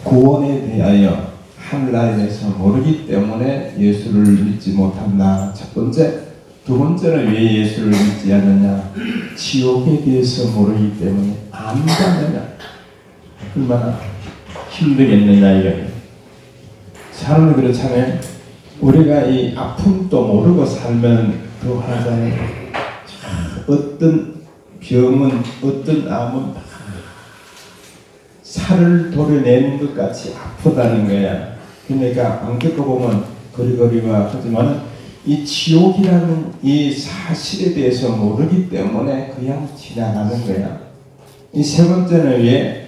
구원에 대하여 하늘나라에서 모르기 때문에 예수를 믿지 못한다. 첫 번째. 두 번째는 왜 예수를 믿지 않느냐? 지옥에 대해서 모르기 때문에 안 가느냐? 얼마나 힘들겠느냐 이거예요. 사람은 그렇잖아요. 우리가 이 아픔도 모르고 살면 더 하잖아요. 어떤 병은, 어떤 암은 살을 도려내는 것 같이 아프다는 거야. 그러니까 안 겪어보면 거리거리와 하지만 이 지옥이라는 이 사실에 대해서 모르기 때문에 그냥 지나가는 거야. 이 세 번째는 왜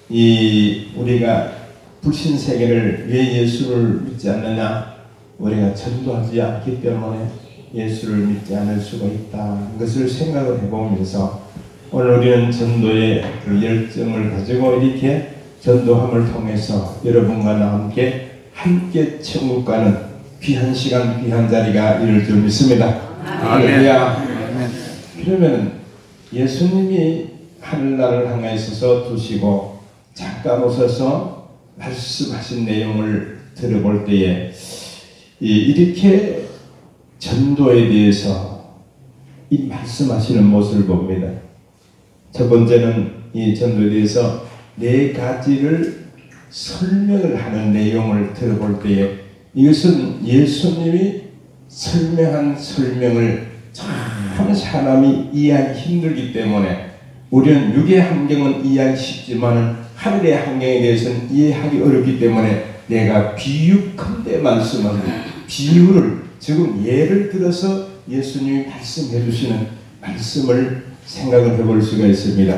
이 우리가 불신 세계를 왜 예수를 믿지 않느냐? 우리가 전도하지 않기 때문에 예수를 믿지 않을 수가 있다. 이것을 생각을 해보면서 오늘 우리는 전도의 그 열정을 가지고 이렇게 전도함을 통해서 여러분과 나와 함께 천국 가는 귀한 시간, 귀한 자리가 이룰 줄 믿습니다. 할렐루야. 그러면 예수님이 하늘나라를 향해 있어서 두시고 잠깐 오셔서 말씀하신 내용을 들어볼 때에 이렇게 전도에 대해서 이 말씀하시는 모습을 봅니다. 첫 번째는 이 전도에 대해서 네 가지를 설명을 하는 내용을 들어볼 때에 이것은 예수님이 설명한 설명을 참 사람이 이해하기 힘들기 때문에 우리는 육의 환경은 이해하기 쉽지만 하늘의 환경에 대해서는 이해하기 어렵기 때문에 내가 비유컨대 말씀합니다. 비유를 지금 예를 들어서 예수님이 말씀해 주시는 말씀을 생각을 해볼 수가 있습니다.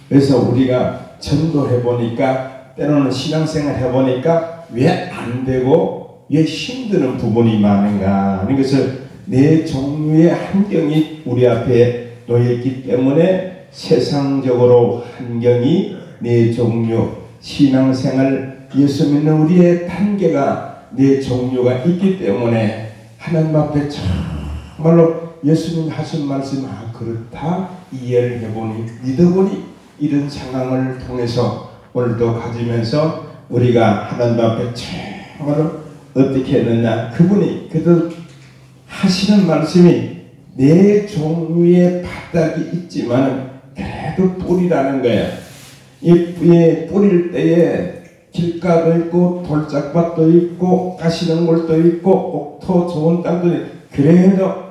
그래서 우리가 전도해 보니까 때로는 신앙생활 해보니까 왜 안 되고 왜 힘드는 부분이 많은가 하는 것을 네 종류의 환경이 우리 앞에 놓여있기 때문에 세상적으로 환경이 네 종류, 신앙생활, 예수 믿는 우리의 단계가 네 종류가 있기 때문에 하나님 앞에 정말로 예수님 하신 말씀 그렇다 이해를 해보니 믿어보니 이런 상황을 통해서 오늘도 가지면서 우리가 하나님 앞에 정말로 어떻게 했느냐 그분이 그래도 하시는 말씀이 네 종류의 바닥이 있지만 그래도 뿌리라는 거야. 이 뿌릴 때에 길가도 있고 돌짝밭도 있고 가시는 골도 있고 옥토 좋은 땅도 있고 그래도 확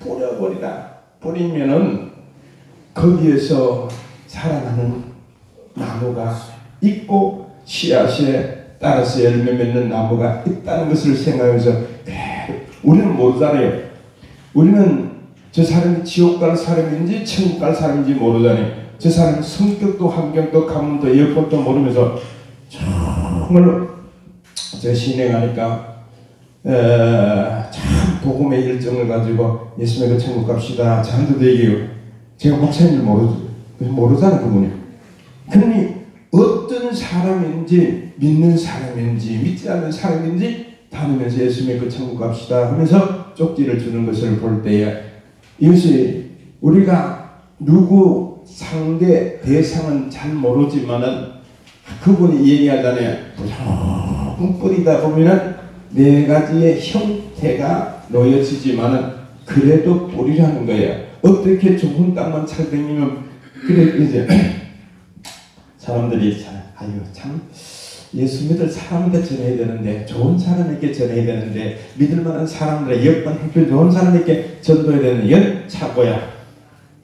뿌려버리라. 뿌리면은 거기에서 자라나는 나무가 있고 씨앗에 따라서 열매 맺는 나무가 있다는 것을 생각하면서 그래 우리는 모르잖아요. 우리는 저 사람이 지옥 갈 사람인지 천국 갈 사람인지 모르잖아요. 저 사람의 성격도 환경도 가문도 여건도 모르면서 정말로 제가 신행하니까 참 복음의 열정을 가지고 예수님의 천국 갑시다. 저한테도 얘기해요. 제가 목사님을 모르잖아요. 그분이. 그러니 어떤 사람인지 믿는 사람인지 믿지 않는 사람인지 다니면서 예수님의 그 천국 갑시다 하면서 쪽지를 주는 것을 볼 때에 이것이 우리가 누구 상대 대상은 잘 모르지만은 그분이 얘기하잖아요. 조금 뿌리다 보면은 네 가지의 형태가 놓여지지만은 그래도 뿌리라는 거예요. 어떻게 좋은 땅만 찰다니면 그래 이제 사람들이 참 예수 믿을 사람한테 전해야 되는데 좋은 사람에게 전해야 되는데 믿을만한 사람들의 여건 형편 좋은 사람에게 전도해야 되는 연차고야.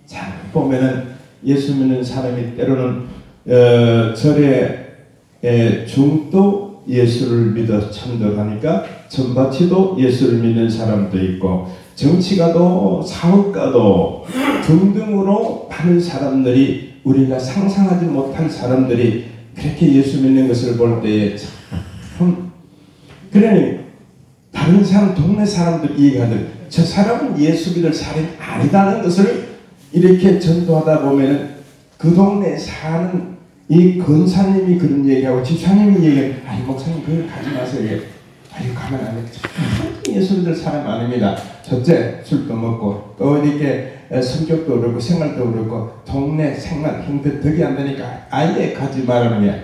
자 보면은 예수 믿는 사람이 때로는 절에 중도 예수를 믿어 전도하니까 전바치도 예수를 믿는 사람도 있고 정치가도 사업가도 등등으로 많은 사람들이 우리가 상상하지 못한 사람들이 그렇게 예수 믿는 것을 볼 때에 참 그러니 다른 사람 동네 사람들 얘기하들 저 사람은 예수 믿을 사람이 아니다는 것을 이렇게 전도하다 보면은 그 동네에 사는 이 권사님이 그런 얘기하고 집사님이 얘기하고 아니 목사님 그걸 가지 마세요. 아니 가면 안 돼. 예수 믿을 사람 아닙니다. 첫째 술도 먹고 또 이렇게 성격도 그렇고 생활도 그렇고 동네 생활 형편 덕이 안 되니까 아예 가지 말라는 거야.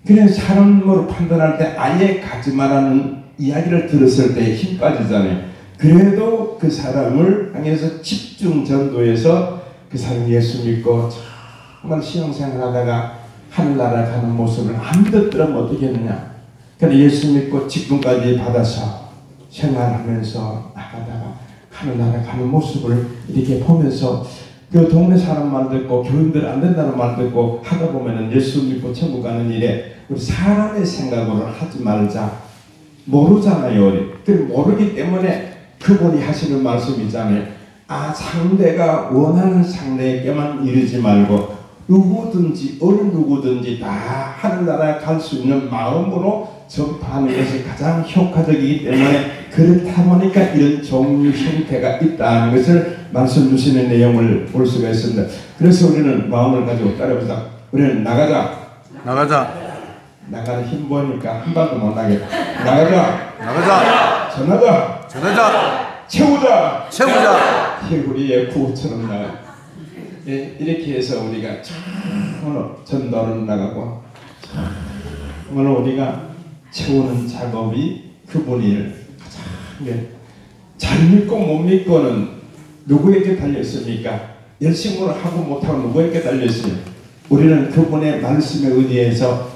그래서 사람으로 판단할 때 아예 가지 말라는 이야기를 들었을 때 힘 빠지잖아요. 그래도 그 사람을 향해서 집중 전도해서 그 사람 예수 믿고 정말 신앙생활 하다가 하늘나라 가는 모습을 안 듣더라면 어떻게 했느냐. 그런데 예수 믿고 직분까지 받아서 생활하면서 나가다가 하늘나라 가는 모습을 이렇게 보면서 그 동네 사람 말 듣고 교인들 안 된다는 말 듣고 하다 보면은 예수 믿고 천국 가는 일에 우리 사람의 생각으로 하지 말자. 모르잖아요. 우리. 모르기 때문에 그분이 하시는 말씀이잖아요. 상대가 원하는 상대에게만 이르지 말고 누구든지 어느 누구든지 다 하늘나라에 갈 수 있는 마음으로 전파하는 것이 가장 효과적이기 때문에 그렇다 보니까 이런 종류 형태가 있다는 것을 말씀 주시는 내용을 볼 수가 있습니다. 그래서 우리는 마음을 가지고 따라보자. 우리는 나가자. 나가는 힘 보니까 한 발도 못 나겠다. 나가자. 전하자. 채우자. 우리의 구호처럼 나가. 이렇게 해서 우리가 오늘 전도를 나가고 오늘 우리가 채우는 작업이 그분을 가장 잘 믿고 못 믿고는 누구에게 달려있습니까? 열심으로 하고 못하고 누구에게 달려있어요? 우리는 그분의 말씀에 의지해서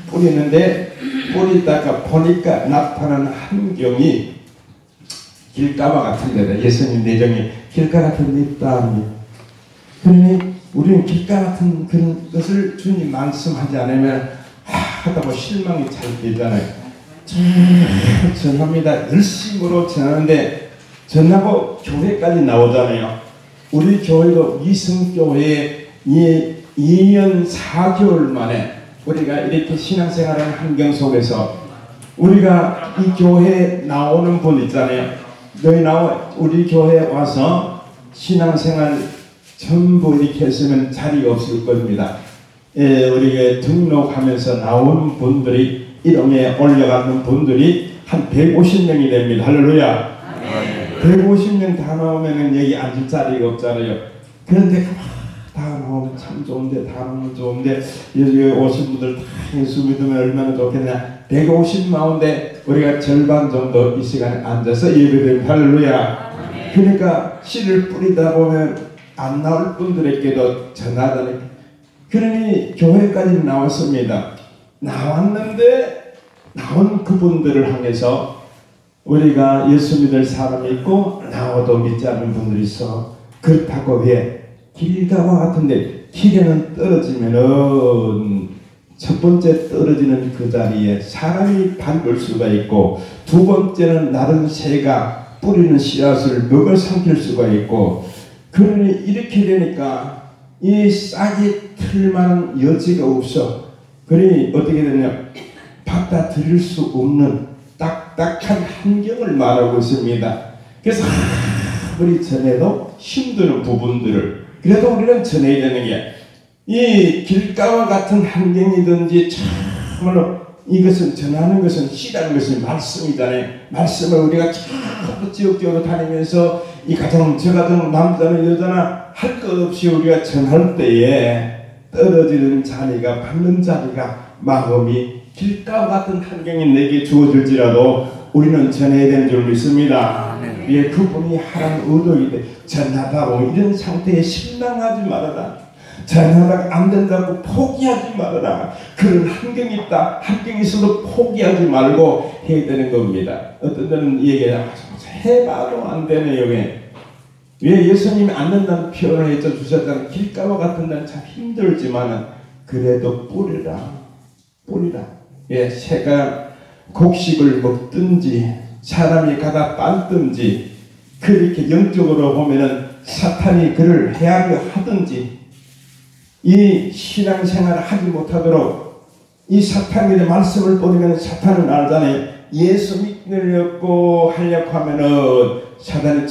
뿌리는데 뿌리다가 보니까 나타나는 환경이 길가와 같은 데다. 예수님 내정에 길가 같은 데 있다. 그러니 우리는 길가 같은 그런 것을 주님 말씀하지 않으면 하다가 실망이 잘 되잖아요. 전합니다. 열심으로 전하는데 전하고 교회까지 나오잖아요. 우리 교회도 위성교회에 2년 4개월 만에 우리가 이렇게 신앙생활하는 환경 속에서 우리가 이 교회에 나오는 분 있잖아요. 우리 교회에 와서 신앙생활 전부 이렇게 했으면 자리가 없을 겁니다. 우리가 등록하면서 나오는 분들이 이름에 올려가는 분들이 한 150명이 됩니다. 할렐루야. 150명 다 나오면 여기 앉을 자리가 없잖아요. 그런데 다 나오면 참 좋은데 다 나오면 좋은데 여기 오신 분들 다 예수 믿으면 얼마나 좋겠냐. 150 가운데 우리가 절반 정도 이 시간에 앉아서 예배드립니다. 할렐루야. 그러니까 씨를 뿌리다 보면 안 나올 분들에게도 전하다는. 그러니 교회까지 나왔습니다. 나왔는데 나온 그분들을 향해서 우리가 예수 믿을 사람이 있고 나와도 믿지 않는 분들이 있어. 그렇다고 왜 길가와 같은데 길에는 떨어지면은 첫 번째 떨어지는 그 자리에 사람이 밟을 수가 있고 두 번째는 나른 새가 뿌리는 씨앗을 먹을 삼킬 수가 있고 그러니 이렇게 되니까 이 싹이 틀만한 여지가 없어. 그러니 어떻게 되냐 받아들일 수 없는 딱딱한 환경을 말하고 있습니다. 그래서 아무리 전해도 힘드는 부분들을 그래도 우리는 전해야 되는 게 이 길가와 같은 환경이든지 참으로 이것은 전하는 것은 씨라는 것은 말씀이잖아요. 말씀을 우리가 자꾸 지역적으로 다니면서 이 가정 저 가정 남자나 여자나 할 것 없이 우리가 전할 때에 떨어지는 자리가 받는 자리가 마음이 길가와 같은 환경이 내게 주어질지라도 우리는 전해야 되는 줄 믿습니다. 예, 그분이 하라는 의도이되 전하다고 이런 상태에 실망하지 말아라. 전하다가 안 된다고 포기하지 말아라. 그런 환경이 있다. 환경이 있어도 포기하지 말고 해야 되는 겁니다. 어떤 데는 해봐도 안 되네요. 왜 예수님이 안 된다는 표현을 해주셨잖아요. 길가와 같은 데는 참 힘들지만은 그래도 뿌리라. 예, 새가 곡식을 먹든지 사람이 가다 빤든지 그렇게 영적으로 보면은 사탄이 그를 해하려 하든지 이 신앙생활을 하지 못하도록 이 사탄의 말씀을 뿌리면 사탄은 알잖아요. 예수 믿으려고 하려고 하면은 사탄이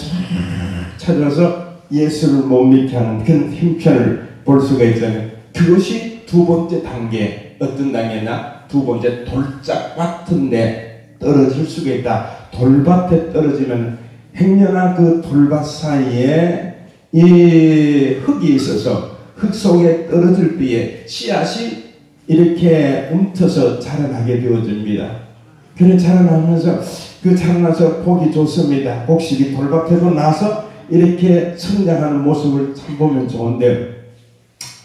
찾아서 예수를 못 믿게 하는 그런 형편을 볼 수가 있잖아요. 그것이 두 번째 단계. 어떤 단계냐? 두 번째 돌짝 같은 데 떨어질 수가 있다. 돌밭에 떨어지면 행여나 그 돌밭 사이에 이 흙이 있어서 흙 속에 떨어질 때에 씨앗이 이렇게 움켜서 자라나게 되어집니다. 그래 자라나면서 그 자라나서 복이 좋습니다. 곡식이 돌밭에도 나서 이렇게 성장하는 모습을 참 보면 좋은데,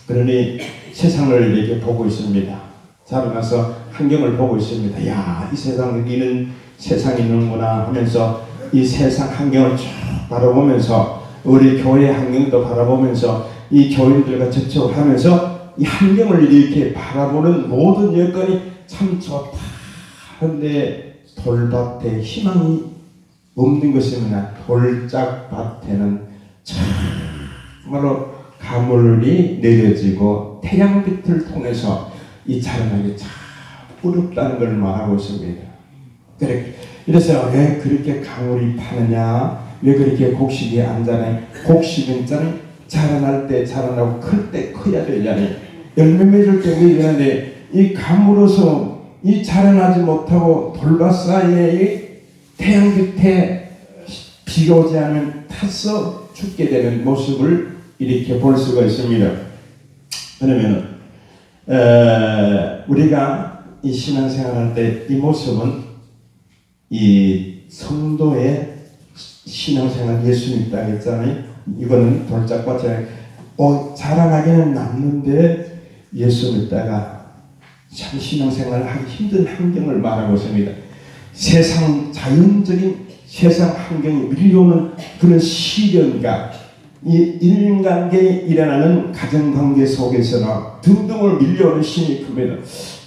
그러니 세상을 이렇게 보고 있습니다. 자라나서 환경을 보고 있습니다. 야, 이 세상에 이런 세상이 있는구나 하면서 이 세상 환경을 쭉 바라보면서 우리 교회 환경도 바라보면서 이 교인들과 접촉을 하면서 이 환경을 이렇게 바라보는 모든 여건이 참 좋다. 그런데 돌밭에 희망이 없는 것입니다. 돌짝밭에는 참으로 가물이 내려지고 태양빛을 통해서 이 자라나기 참 어렵다는 걸 말하고 있습니다. 그래서 왜 그렇게 가물이 파느냐? 왜 그렇게 곡식이 안 자라냐? 곡식은 자라날 때 자라나고 클 때 커야 되잖아요. 열매 맺을 때 되는데 이 가물어서 이 자라나지 못하고 돌밭 사이에 태양빛에 비가 오지 않으면 타서 죽게 되는 모습을 이렇게 볼 수가 있습니다. 그러면 우리가 이 신앙생활할 때 이 모습은 이 성도의 신앙생활 예수님 땅 있잖아요. 이거는 돌짝밭에 자라나기는 남는데 예수 믿다가 참 신앙생활을 하기 힘든 환경을 말하고 있습니다. 세상 자연적인 세상 환경이 밀려오는 그런 시련과 이 인간관계에 일어나는 가정관계 속에서나 등등을 밀려오는 신이 큽니다.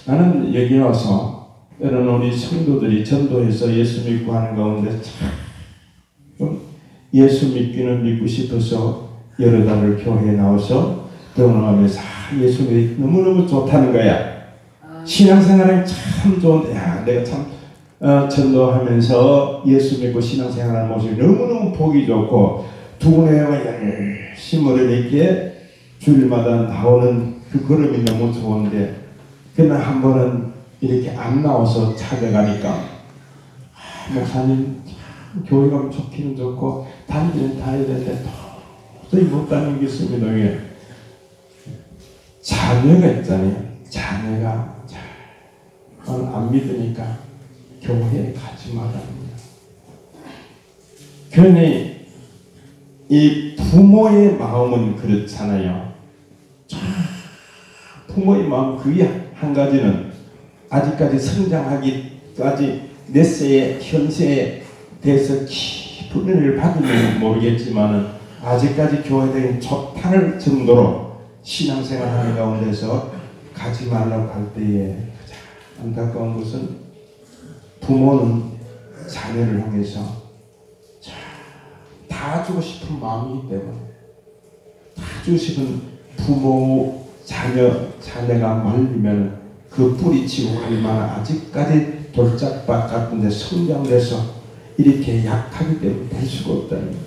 나는 여기 와서 여러분 우리 성도들이 전도해서 예수 믿고 하는 가운데 참 예수 믿기는 믿고 싶어서 여러 달을 교회에 나와서 등원하면서 예수 믿기 너무너무 좋다는 거야. 신앙생활은 참 좋은데 내가 참 전도하면서 예수 믿고 신앙생활하는 모습이 너무너무 보기 좋고 두고내가 열심히 이렇게 주일마다 나오는 그 걸음이 너무 좋은데 그날 한 번은 이렇게 안 나와서 찾아가니까 목사님 교회 가면 좋기는 좋고 다니기는 다녀야 되는데 도저히 못 다니겠습니다. 왜? 자녀가 있잖아요. 자녀가 안 믿으니까 교회에 가지 말랍니다. 그러니 이 부모의 마음은 그렇잖아요. 부모의 마음 그게 한 가지는 아직까지 성장하기까지 몇 세의 현세에 대해서 깊은 은혜를 받으면 모르겠지만은 아직까지 교회에 좋다는 정도로 신앙생활하는 가운데서 가지 말라고 할 때에 가장 안타까운 것은 부모는 자녀를 향해서 다 주고 싶은 마음이기 때문에 다 주고 싶은 부모 자녀가 말리면 그 뿌리치고 갈 만한 아직까지 돌짝밭 같은 데 성장돼서 이렇게 약하기 때문에 될 수가 없다는 거예요.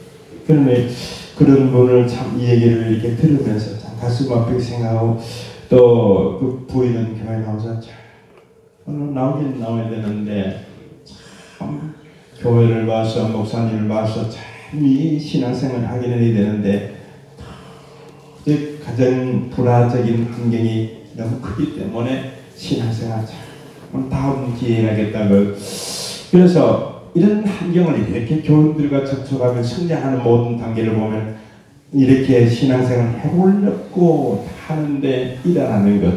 그러면 그런 분을 참 이 얘기를 이렇게 들으면서 참 가슴 아프게 생각하고 또 그 부인은 교회 나와서 참 오늘 나오긴 나와야 되는데 참 교회를 봐서 목사님을 봐서 참 이 신앙생활을 하기는 해야 되는데 가정 불화적인 환경이 너무 크기 때문에 신앙생활 참 다음 기회에 하겠다고. 그래서 이런 환경을 이렇게 교인들과 접촉하며 성장하는 모든 단계를 보면 이렇게 신앙생활을 해보려고 하는데 일어나는 것,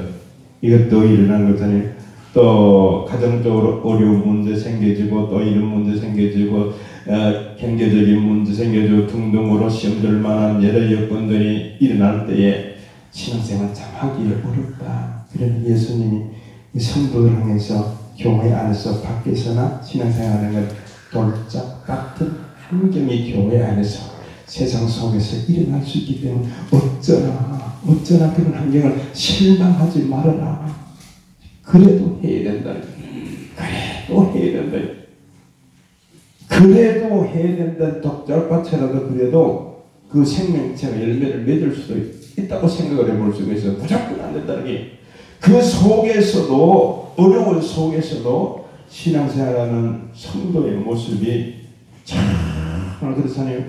이것도 일어나는 거잖아요. 또 가정적으로 어려운 문제 생겨지고 또 이런 문제 생겨지고 경제적인 문제 생겨지고 등등으로 시험들 만한 여러 여건들이 일어날 때에 신앙생활 참 하기 어렵다. 그런 예수님이 성도들 향해서 교회 안에서 밖에서나 신앙생활하는 건 돌짝 같은 환경이 교회 안에서 세상 속에서 일어날 수 있기 때문에 어쩌나 그런 환경을 실망하지 말아라. 그래도 해야 된다. 그래도 해야 된다. 그래도 해야 된다는 독절밭이라도 그래도 그 생명체가 열매를 맺을 수도 있다고 생각을 해볼 수가 있어요. 무조건 안 된다는 게. 그 속에서도 어려운 속에서도 신앙생활하는 성도의 모습이 참 그렇잖아요.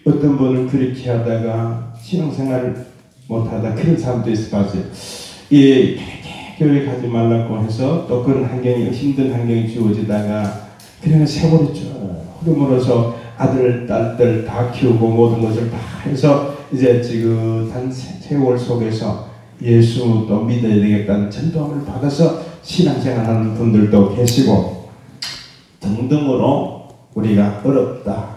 어떤 분은 그렇게 하다가 신앙생활을 못하다 그런 사람도 있을 것 같아요. 교회 가지 말라고 해서 또 그런 환경이 힘든 환경이 주어지다가 그냥 세월이 쭉 흐름으로서 아들, 딸들 다 키우고 모든 것을 다 해서 이제 지긋한 세월 속에서 예수 또 믿어야 되겠다는 전도함을 받아서 신앙생활하는 분들도 계시고 등등으로 우리가 어렵다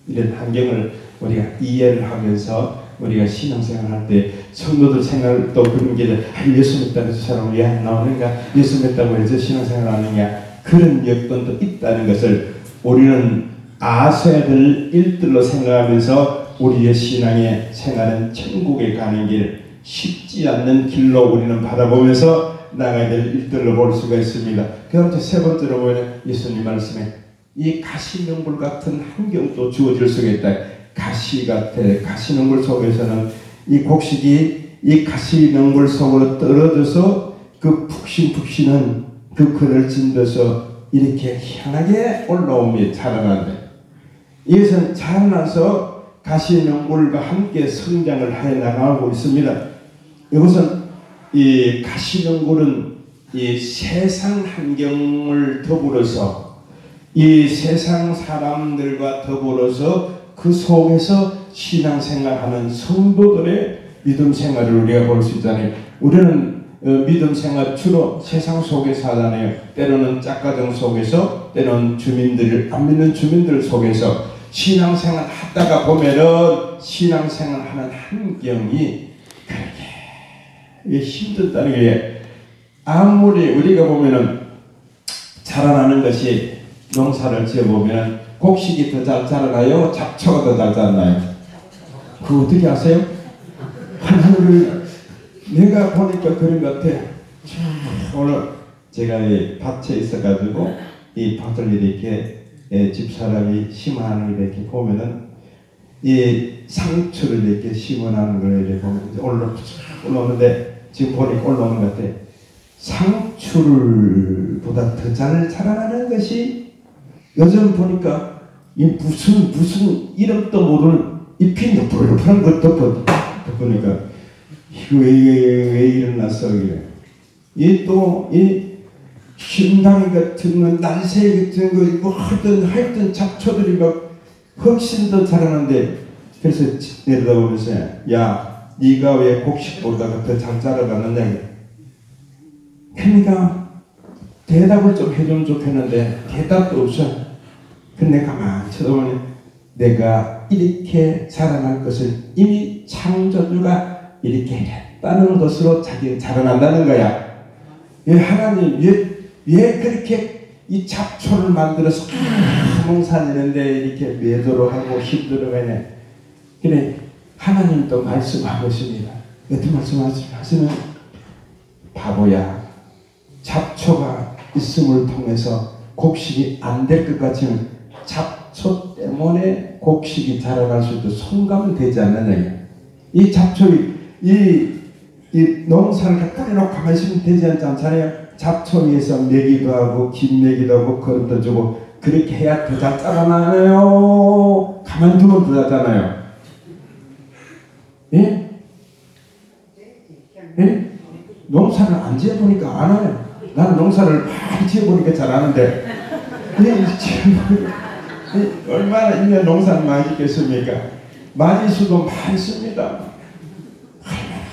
이런 환경을 우리가 이해를 하면서 우리가 신앙생활할 때 성도들 생활도 그런 게 예수 믿다고 저 사람은 왜 안 나오는가, 예수 믿다고 해서 신앙생활 하느냐, 그런 여건도 있다는 것을 우리는 아셔야 될 일들로 생각하면서 우리의 신앙의 생활은 천국에 가는 길, 쉽지 않는 길로 우리는 바라보면서 나가야 될 일들로 볼 수가 있습니다. 그 다음에 세 번째로 보면 예수님 말씀에 이 가시명불 같은 환경도 주어질 수가 있다. 가시 같아. 가시명불 속에서는 이 곡식이 이 가시명불 속으로 떨어져서 그 푹신푹신한 그 그늘 진도서 이렇게 희한하게 올라옵니다. 자라난다. 이것은 자라나서 가시명불과 함께 성장을 하여 나가고 있습니다. 이것은 이 가시명불은 이 세상 환경을 더불어서 이 세상 사람들과 더불어서 그 속에서 신앙생활하는 성도들의 믿음 생활을 우리가 볼 수 있잖아요. 우리는 믿음 생활 주로 세상 속에 살잖아요. 때로는 짝가정 속에서, 때로는 주민들, 안 믿는 주민들 속에서 신앙생활 하다가 보면은 신앙생활 하는 환경이 그렇게 힘들다는 게, 아무리 우리가 보면은 자라나는 것이 농사를 지어보면 곡식이 더 잘 자라나요? 잡초가 더 잘 자라나요? 그거 어떻게 아세요? 하나를 내가 보니까 그런 것 같아. 오늘 제가 이 밭에 있어가지고 이 밭을 이렇게 집사람이 심어하는 걸 이렇게 보면은 이 상추를 이렇게 심어하는 걸 이렇게 보면 올라오는데 지금 보니까 올라오는 것 같아. 상추보다 더 잘 자라나는 것이 요즘 보니까 이 무슨 이름도 모르는 잎이 너프너프한 것 덮으니까 이거 왜 일어났어 이래. 이 또 이 심당이 같은 거, 날새 같은 거, 뭐 하여튼 잡초들이 막 훨씬 더 자라는데, 그래서 내려다보면서 야, 네가 왜 곡식보다 더 잘 자라가느냐. 그러니까 대답을 좀 해주면 좋겠는데 대답도 없어. 근데 가만히 쳐다보니 내가 이렇게 자라날 것을 이미 창조주가 이렇게 했다는 것으로 자기는 자라난다는 거야. 하나님 왜 그렇게 이 잡초를 만들어서 농사지는데 이렇게 매도록 하고 힘들어가냐. 그래 하나님도 말씀하고 있습니다. 어떤 말씀하시면 바보야, 잡초가 있음을 통해서 곡식이 안 될 것 같으면 잡초 때문에 곡식이 자라날 수도 손가면 되지 않느냐. 이 잡초이 이 농사를 갖다 놓고 가만히 있으면 되지 않잖아요. 잡초 위에서 매기도 하고 김매기도 하고 거름도 주고 그렇게 해야 더 잘 자라나요? 가만히 두면 더 자라나요? 예? 예? 농사를 안 지어보니까 안 와요. 나는 농사를 많이 지어보니까 잘하는데 얼마나 1년 농사를 많이 짓겠습니까? 마리수도 많이 씁니다.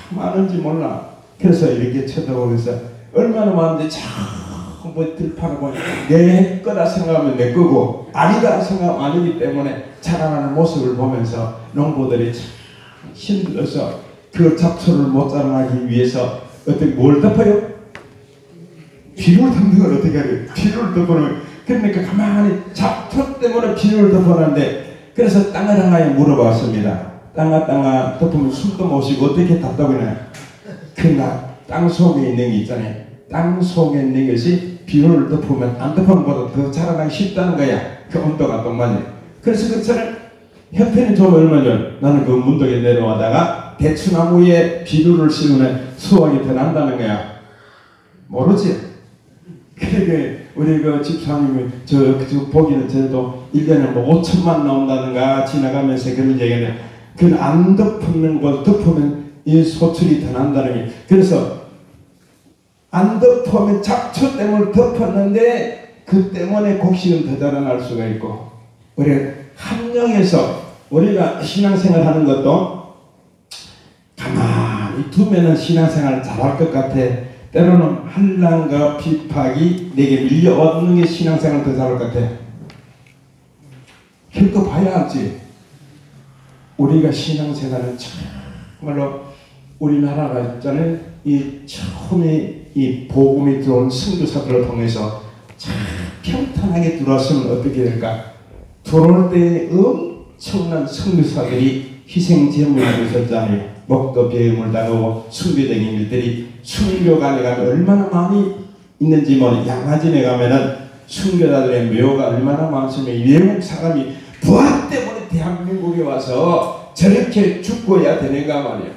많은지 몰라. 그래서 이렇게 쳐다보면서 얼마나 많은데 자꾸 들판을 내 거다 생각하면 내 거고 아니다 생각하면 아니기 때문에 자라나는 모습을 보면서 농부들이 참 힘들어서 그 잡초를 못 자라나기 위해서 어떻게 뭘 덮어요? 비료를 덮는 걸 어떻게 하래요? 비료를 덮어놓으면, 그러니까 가만히 잡초 때문에 비료를 덮어놨는데, 그래서 땅을 하나에 물어봤습니다. 땅아 덮으면 숨도 못 쉬고 어떻게 답답하냐. 그러나 땅 속에 있는 게 있잖아요. 땅 속에 있는 것이 비료를 덮으면 안 덮은 것보다 더 자라나기 쉽다는 거야. 그 온도가 똑맞아요. 그래서 그처럼 형편이 좀 얼마 전 나는 그 문덕에 내려와다가 대추나무에 비료를 씌우면 수확이 더 난다는 거야. 모르지? 그러게 우리 그 집사님이 저 보기는 저도 1년에 뭐 5천만 나온다든가 지나가면서 그런 얘기는 그 안 덮는 걸 덮으면 이 소출이 더 난다는 게. 그래서 안 덮으면 잡초 때문에 덮었는데 그 때문에 곡식은 더 자라날 수가 있고, 우리가 함령해서 우리가 신앙생활 하는 것도 가만히 두면은 신앙생활 잘할 것 같아. 때로는 한란과 핍박이 내게 밀려오는 게 신앙생활 더 잘할 것 같아. 겪어봐야 알지. 우리가 신앙생활은 정말로 우리나라가 있잖아요. 이 처음에 이 복음이 들어온 선교사들을 통해서 참 평탄하게 들어왔으면 어떻게 될까? 들어올 때 엄청난 선교사들이 희생제물을 주셨잖아요. 먹도 배움을 당하고 순교적인 일들이, 순교관에 가면 얼마나 많이 있는지 모르는 양화진에 가면은 순교자들의 묘가 얼마나 많으면 외국 사람이 부활 때문에 대한민국에 와서 저렇게 죽어야 되는가 말이에요.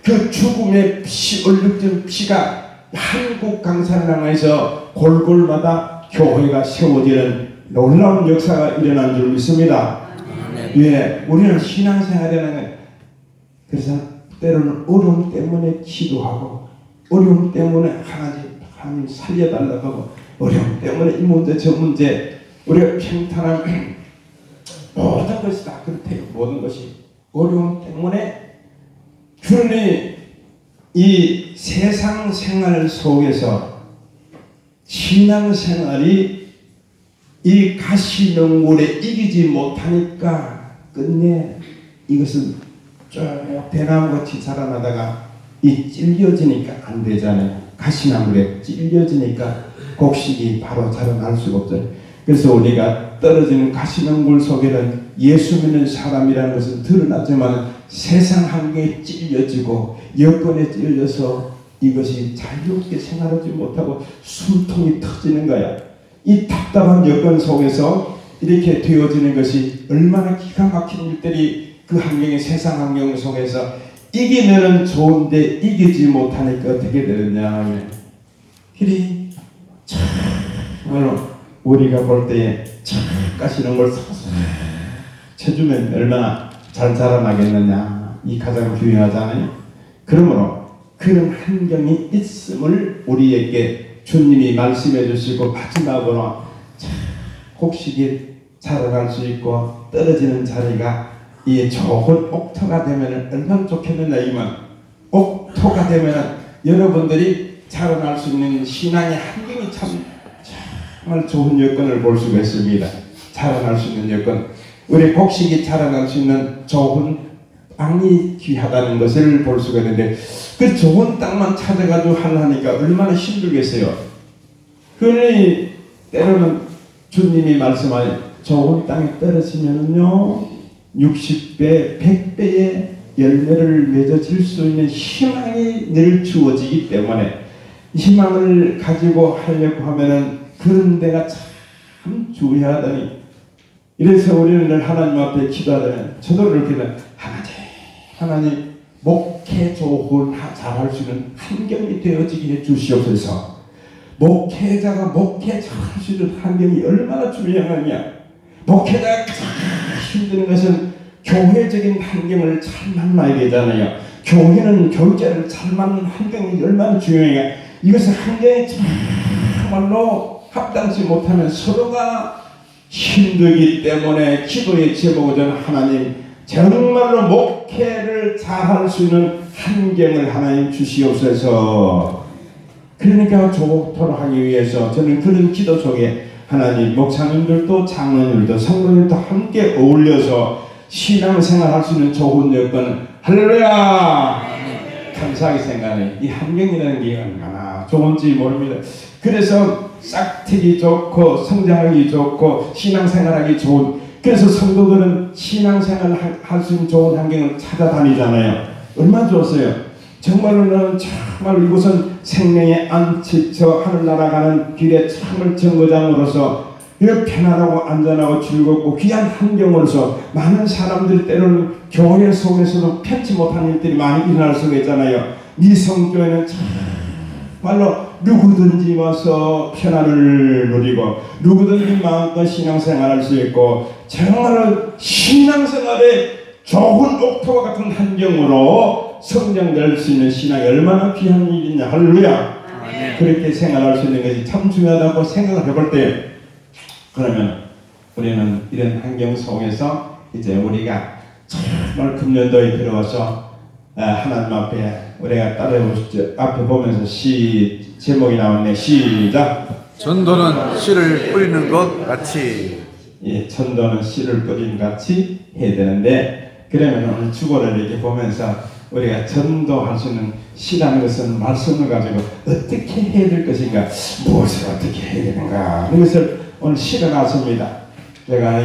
그 죽음의 피, 얼룩진 피가 한국 강산랑에서 골골마다 교회가 세워지는 놀라운 역사가 일어난 줄 믿습니다. 예, 우리는 신앙생활이라는, 그래서 때로는 어려움 때문에 기도하고, 어려움 때문에 하나님 살려달라고 하고, 어려움 때문에 이 문제 저 문제, 우리가 평탄한 모든 것이 다 그렇대요. 모든 것이 어려움 때문에. 그러니 이 세상 생활 속에서 신앙생활이 이 가시명물에 이기지 못하니까 끝내 이것은 쭉 대나무같이 자라나다가 이 찔려지니까 안 되잖아요. 가시나물에 찔려지니까 곡식이 바로 자라날 수가 없잖아요. 그래서 우리가 떨어지는 가시나물 속에는 예수 믿는 사람이라는 것은 드러나지만 세상 환경에 찔려지고 여건에 찔려서 이것이 자유롭게 생활하지 못하고 숨통이 터지는 거야. 이 답답한 여건 속에서 이렇게 되어지는 것이 얼마나 기가 막힌 일들이 그 환경의 세상 환경 속에서 이기면은 좋은데 이기지 못하니까 어떻게 되느냐 하면, 그리 정말로 우리가 볼 때에 가시는 걸 쳐주면 얼마나 잘 자라나겠느냐, 이 가장 중요하잖아요. 그러므로 그런 환경이 있음을 우리에게 주님이 말씀해 주시고, 마지막으로 곡식이 자라날 수 있고 떨어지는 자리가 이 좋은 옥토가 되면 얼마나 좋겠느냐. 이만 옥토가 되면 여러분들이 자라날 수 있는 신앙의 환경이 정말 좋은 여건을 볼 수가 있습니다. 자라날 수 있는 여건, 우리 곡식이 자라날 수 있는 좋은 땅이 귀하다는 것을 볼 수가 있는데, 그 좋은 땅만 찾아가지고 하려니까 얼마나 힘들겠어요. 그러니 때로는 주님이 말씀하신 좋은 땅에 떨어지면요 60배, 100배의 열매를 맺어질 수 있는 희망이 늘 주어지기 때문에, 희망을 가지고 하려고 하면은 그런 데가 참 중요하다니. 이래서 우리는 늘 하나님 앞에 기도하면, 저도 이렇게 하나님 목회 좋은 잘할 수 있는 환경이 되어지게 해 주시옵소서. 목회자가 목회 잘할 수 있는 환경이 얼마나 중요하냐. 목회자가 가장 힘든 것은 교회적인 환경을 잘 만나야 되잖아요. 교회는 교육자를 잘 만나는 환경이 얼마나 중요해요. 이것은 환경이 정말로 합당치 못하면 서로가 힘들기 때문에 기도의 제목을 저는 하나님 정말로 목회를 잘할 수 있는 환경을 하나님 주시옵소서. 그러니까 좋도록 하기 위해서 저는 그런 기도 속에 하나님 목사님들도 장로님들도 성도님들도 함께 어울려서 신앙생활 할 수 있는 좋은 여건, 할렐루야, 감사하게 생각해. 이 환경이라는 게 얼마나 좋은지 모릅니다. 그래서 싹트기 좋고 성장하기 좋고 신앙생활하기 좋은, 그래서 성도들은 신앙생활을 할 수 있는 좋은 환경을 찾아다니잖아요. 얼마나 좋았어요. 정말로는 정말 이곳은 생명의 안식처, 하늘나라 가는 길의 참을 정거장으로서 이렇게 편안하고 안전하고 즐겁고 귀한 환경으로서 많은 사람들이 때로는 교회 속에서도 편치 못한 일들이 많이 일어날 수가 있잖아요. 미성교회는 정말로 누구든지 와서 편안을 누리고 누구든지 마음껏 신앙생활할 수 있고 정말로 신앙생활에 좋은 옥토와 같은 환경으로 성장될 수 있는 신앙이 얼마나 귀한 일이냐. 할렐루야. 그렇게 생각할 수 있는 것이 참 중요하다고 생각을 해볼 때, 그러면 우리는 이런 환경 속에서 이제 우리가 정말 금년도에 들어와서 하나님 앞에 우리가 따라해보시죠. 앞에 보면서 제목이 나왔네. 시작. 전도는 씨를 뿌리는 것 같이. 예, 전도는 씨를 뿌리는 같이 해야 되는데, 그러면 오늘 주보를 이렇게 보면서 우리가 전도할 수 있는 씨라는 것은 말씀을 가지고 어떻게 해야 될 것인가, 무엇을 어떻게 해야 되는가, 이것을 오늘 실어놨습니다. 제가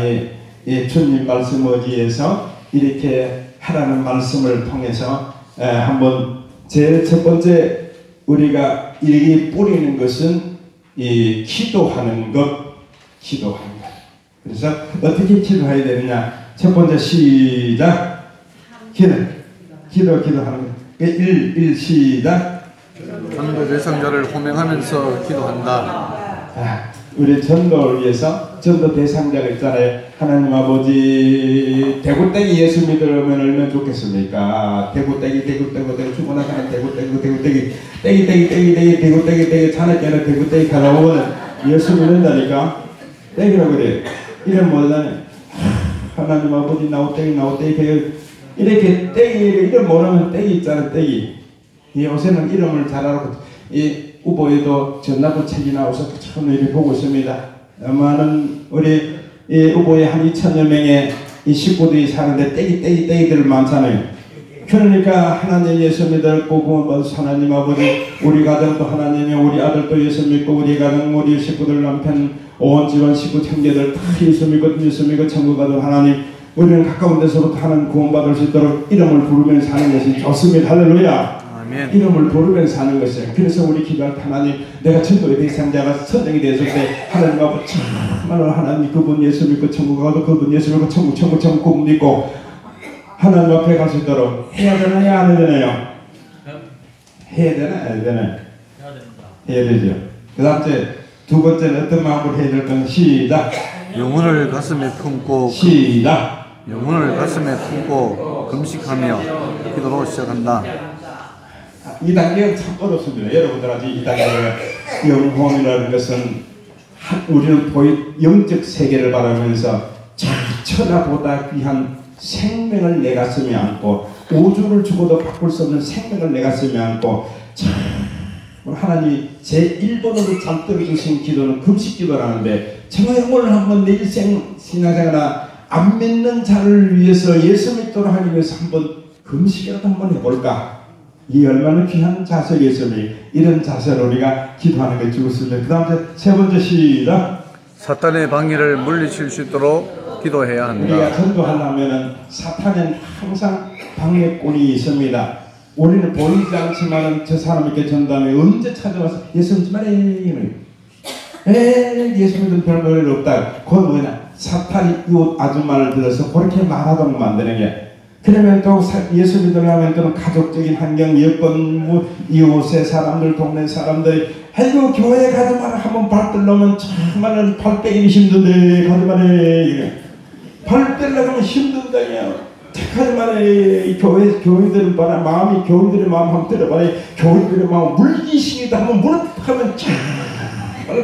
이 주님 말씀 의지에서 이렇게 하라는 말씀을 통해서 한번 제일 첫 번째 우리가 이렇게 뿌리는 것은 이 기도하는 것. 그래서 어떻게 기도해야 되느냐. 첫 번째 시작. 기도하는 것. 1 시작. 전도 대상자를 호명하면서 기도한다. 우리 전도를 위해서 전도 대상자가 있잖아요. 하나님 아버지, 대구떼기 예수 믿으면 얼마나 좋겠습니까? 대구떼기 죽고 나가는 대구떼기 자네께는 대구떼기 가져오면 예수 믿는다니까. 떼기라고 그래. 이름 모르다니. 하나님 아버지 나우떼기 이렇게 떼기 이름 모르면 떼기 있잖아. 떼기. 요새는 이름을 잘 알고 이 우보에도 전라도 책이 나와서 처음 이렇게 보고 있습니다. 많은 우리 이 우보에 한 2,000여 명의 이 식구들이 사는데 떼기들 많잖아요. 그러니까 하나님 예수 믿고 하나님 아버지, 우리 가정도 하나님이, 우리 아들도 예수 믿고, 우리 가정, 우리 식구들, 남편, 온 집안 식구, 형제들 다 예수 믿고 천국 가도 하나님, 우리는 가까운 데서부터 하나님 구원받을 수 있도록 이름을 부르면서 사는 것이 좋습니다. 할렐루야. 아멘. 이름을 부르면서 사는 것이에요. 그래서 우리 기도할 때 하나님, 내가 전도의 대상자가 선정이 되었을 때 하나님 아버지, 정말로 하나님 그분 예수 믿고 천국 가도 그분 예수 믿고 천국 그분 믿고 하나님 앞에 갈 수 있도록 해야 되나요? 안 해야 되나요? 해야 되나? 안 해야 되나요? 해야 되죠. 그 다음 두 번째는 어떤 마음으로 해야 될 건 시작. 영혼을 가슴에 품고 시작. 영혼을 가슴에 품고 금식하며 기도로 시작한다. 이 단계는 참 어렵습니다. 여러분들한테 이 단계가 영혼이라는 것은 우리는 영적 세계를 바라면서 천하보다 귀한 생명을 내 가슴에 안고, 우주를 주고도 바꿀 수 없는 생명을 내 가슴에 안고, 하나님이 제 1번으로 잔뜩 주신 기도는 금식기도라는데, 정말 오늘 한번 내 일생 신앙생활 안 믿는 자를 위해서 예수 믿도록 하기 위해서 한번 금식이라도 한번 해볼까? 이 얼마나 귀한 자세겠습니까? 이런 자세로 우리가 기도하는 게 좋습니다. 그 다음 세 번째 시작. 사탄의 방해를 물리칠 수 있도록 기도해야 한다. 우리가 전도하려면 사탄은 항상 방해꾼이 있습니다. 우리는 보이지 않지만 저 사람에게 전도하면 언제 찾아와서 예수 믿지 말아요. 예수 믿으면 별 노래를 없다. 그건 뭐냐? 사탄이 이 아줌마를 들어서 그렇게 말하도록 만드는 게. 그러면 또 예수 믿으려면 또 가족적인 환경, 여건, 이웃의 사람들, 동네 사람들이, 아이고 교회 가지 마라 한번 발 들려면 정말 발 빼기 힘든데 가지 마라. 발 떼려면 힘든다냐. 하지 마라. 교인들은 봐라. 마음이, 교인들의 마음 한번 들어봐라. 교인들의 마음 물귀신이다 한번 무릎하면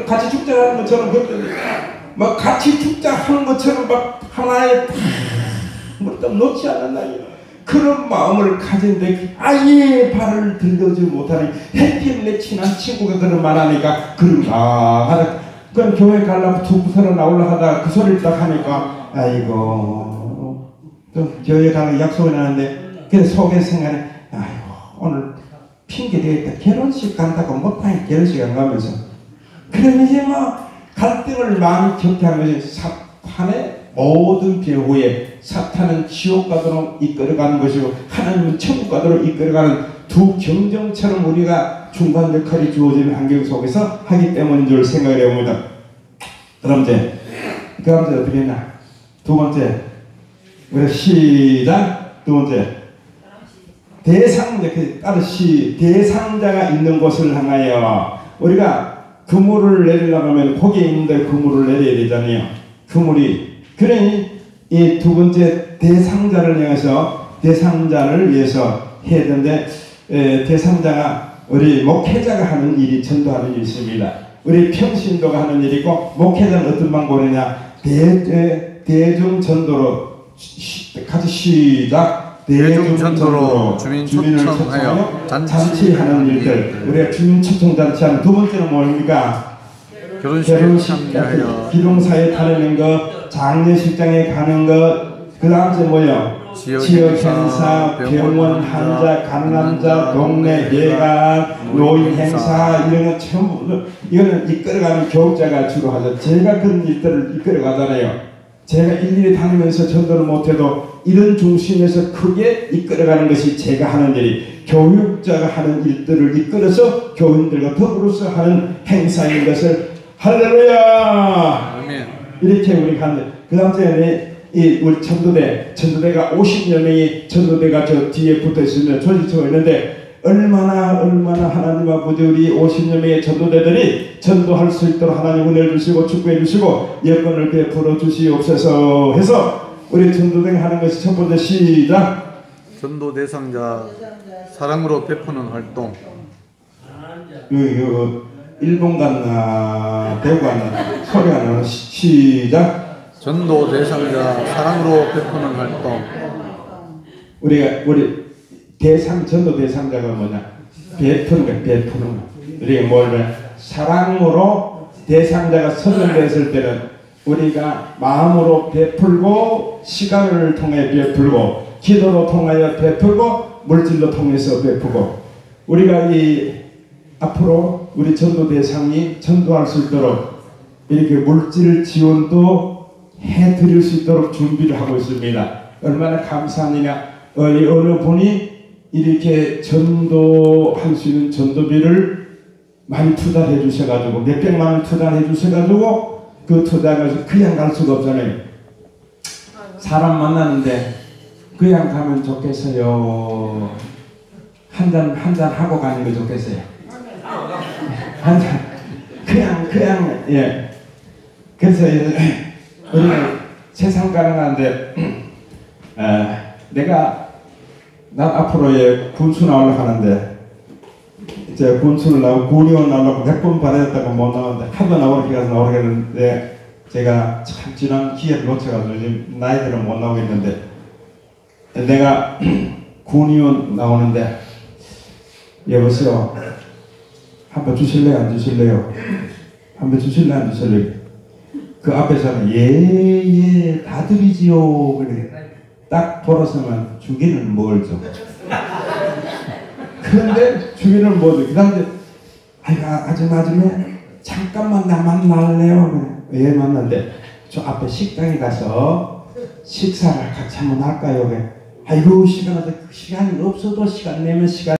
같이 죽자 하는 것처럼 막 같이 죽자 하는 것처럼 막 하나의 무릎 놓지 않는다. 그런 마음을 가진데 아예 발을 들여지 못하는 햇빛내 친한 친구가 그런 말하니까 그런가 하다. 그럼 교회 가려고 두 서로 나오려 하다가 그 소리를 딱 하니까 아이고 또 교회 가는 약속을 하는데 그래 속에 생각에 아이고 오늘 핑계 대겠다. 결혼식 간다고 못하니 결혼식 안 가면서 그러면 이제 막 갈등을 많이 겪게 하면서 사탄의 모든 배후에 사탄은 지옥 가도록 이끌어가는 것이고 하나님은 천국 가도록 이끌어가는 두 경정처럼 우리가 중간 역할이 주어지는 환경 속에서 하기 때문인 줄 생각을 해봅니다. 그럼 이제 어떻게 했나? 두 번째 우리 시작. 두 번째 대상자, 대상자가 있는 곳을 향하여 우리가 그물을 내리려고 하면 거기에 있는데 그물을 내려야 되잖아요. 그물이 그러니 이 두 번째 대상자를 위해서 해야 되는데 대상자가 우리 목회자가 하는 일이 전도하는 일이 있습니다. 우리 평신도가 하는 일이고 목회자는 어떤 방법이냐 대중 전도로 같이 시작. 대중 전도로 주민 초청하여 잔치하는 일들. 우리가 주민 초청 잔치하는 두 번째는 뭡니까? 결혼식 참여하여 기동사에 다니는 것, 장례식장에 가는 것, 그 다음에 뭐요? 지역 행사, 병원 환자, 강남자, 동네 예감, 노인 행사 이런 거 전부 이거는 이끌어가는 교육자가 주로 하죠. 제가 그런 일들을 이끌어가잖아요. 제가 일일이 다니면서 전도를 못해도 이런 중심에서 크게 이끌어가는 것이 제가 하는 일이 교육자가 하는 일들을 이끌어서 교인들과 더불어서 하는 행사인 것을 할렐루야! 아멘. 이렇게 우리가 하는 그 다음에 우리 전도대가 50여 명이 전도대가 저 뒤에 붙어 있으면 조직처가 있는데 얼마나 하나님 아버지 우리 50여 명의 전도대들이 전도할 수 있도록 하나님 은혜를 주시고 축복해 주시고 여건을 베풀어 주시옵소서 해서 우리 전도대가 하는 것이 첫 번째 시작. 전도 대상자 사랑으로 베푸는 활동. 일본 갔나 대구 갔나 소리가 나는 시작. 전도 대상자 사랑으로 베푸는 활동. 우리 전도 대상자가 뭐냐? 베푸는 거야, 베푸는 거. 우리가 뭘 사랑으로 대상자가 선정됐을 때는 우리가 마음으로 베풀고 시간을 통해 베풀고 기도로 통하여 베풀고 물질로 통해서 베푸고 우리가 앞으로 우리 전도 대상이 전도할 수 있도록 이렇게 물질 지원도 해드릴 수 있도록 준비를 하고 있습니다. 얼마나 감사하느냐. 어느 분이 이렇게 전도할 수 있는 전도비를 많이 투자해 주셔가지고 몇백만 원 투자해 주셔가지고 그 투자가 그냥 갈 수가 없잖아요. 사람 만나는데 그냥 가면 좋겠어요. 한 잔 하고 가는 거 좋겠어요. 한 잔 그냥 예. 그래서 우리가 세상 가능한데 난 앞으로 군수 나오려고 하는데 이제 군수를 나오고 군의원 나오려고 몇 번 받았다가 못 나왔는데 하도 나오게 가서 나오겠는데 제가 참 지난 기회를 놓쳐가지고 지금 나이들은 못 나오겠는데 내가 군의원 나오는데 여보세요 한번 주실래요 안 주실래요? 한번 주실래요 안 주실래요? 그 앞에서는 예 다 드리지요 그래. 딱 돌아서면 주기는 뭘 줘. 그런데 주기는 뭐 줘. 그 다음에 아이고 아줌마 잠깐만 나 만날래요 그래. 예 만난대. 저 앞에 식당에 가서 식사를 같이 한번 할까요 그래. 아이고 시간이 없어도 시간 내면 시간